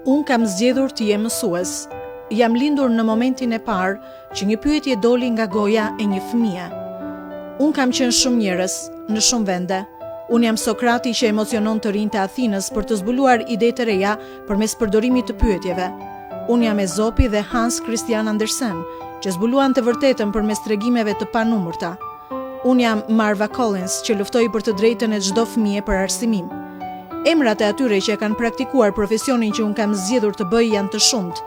Unë kam zgjedhur të jem mësues. Jam lindur në momentin e parë që një pyetje doli nga goja e një fëmie. Unë kam qenë shumë njerëz, në shumë vende. Unë jam Sokrati që emocionon të rinjtë e Athinës për të zbuluar ide të reja përmes përdorimit të pyetjeve. Unë jam Ezopi dhe Hans Christian Andersen, që zbuluan të vërtetën përmes tregimeve të panumërta. Unë jam Marva Collins, që luftoi për të drejtën e çdo fëmie për arsimim. Emrat e atyre që kanë praktikuar profesionin që unë kam zgjedhur të bëj janë të shumt: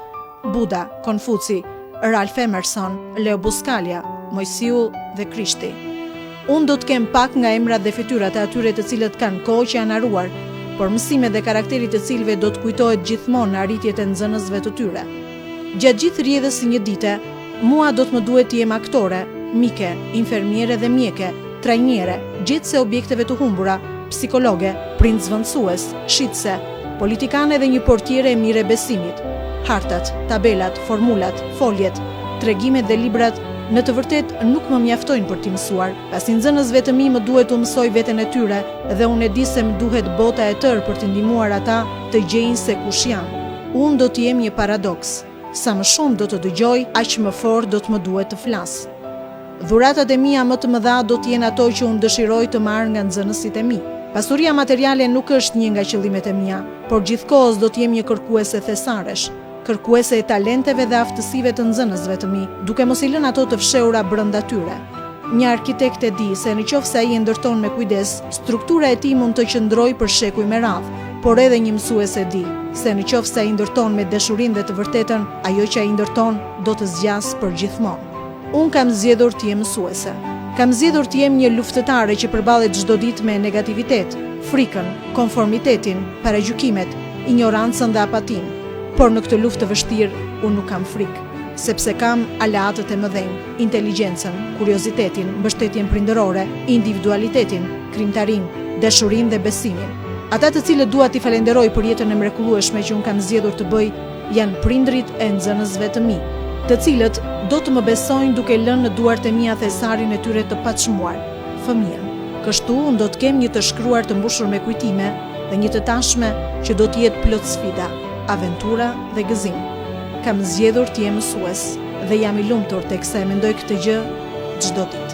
Buda, Konfuci, Ralph Emerson, Leo Buscaglia, Mojsiu dhe Krishti. Unë do të kem pak nga emrat dhe fytyrat e atyre të cilët kanë kohë që janë haruar, por mësimet dhe karakterit të cilëve do të kujtohet gjithmonë në arritjet e nxënësve të tyre. Gjatë gjithë rrjedhës së një dite, mua do të më duhet të jem aktore, mike, infermiere dhe mjeke, trajniere, gjetse objekteve të humbura, psikologe, prind zvendësues, shitse, politikane dhe një portiere e mire besimit. Hartat, tabelat, formulat, foljet, tregimet dhe librat në të vërtet nuk më mjaftojnë për t'i mësuar, pasi nxënësve të mi më duhet të mësoj veten e tyre dhe unë e di se më duhet bota e tërë për t'i ndihmuar ata të gjejnë se kush janë. Unë do të jem një paradoks. Sa më shumë do të dëgjoj, aq më fort do të më duhet të flas. Dhuratat e mia më të mëdha do të jenë ato që unë dëshiroj të marr nga nxënësit e mi. Pasuria materiale nuk është një nga qëllimet e mia, por gjithkohës do të jem një kërkuese thesaresh, kërkuese e talenteve dhe aftësive të nxënësve të mi, duke mos i lënë ato të fshehura brenda tyre. Një arkitekt e di se nëse ai e ndërton me kujdes, struktura e tij mund të qëndrojë për shekuj me radhë, por edhe një mësues e di se nëse ai ndërton me dashurinë dhe të vërtetën, ajo që ai ndërton do të zgjas për gjithmonë. Unë kam zgjedhur të jem mësuese. Kam zgjedhur të jem një luftëtare që përballet çdo ditë me negativitet, frikën, konformitetin, paragjykimet, ignorancën dhe apatinë. Por në këtë luftë të vështirë, unë nuk kam frikë, sepse kam aleatët e mëdhenj, inteligjencën, kuriozitetin, mbështetjen prindërore, individualitetin, krijimtarinë, dashurinë dhe besimin. Ata të cilët dua t'i falenderoj për jetën e mrekullueshme që unë kam zgjedhur të bëj, janë prindrit e nxënësve të mi, të cilët do të më besojnë duke lënë në duart e mia thesarin e tyre të paçmuar, fëmijën. Kështu unë do të kem një të shkruar të mbushur me kujtime dhe një të tashme që do të jetë plot sfida, aventura dhe gëzim. Kam zgjedhur të jem mësues dhe jam i lumtur teksa e mendoj këtë gjë çdo ditë.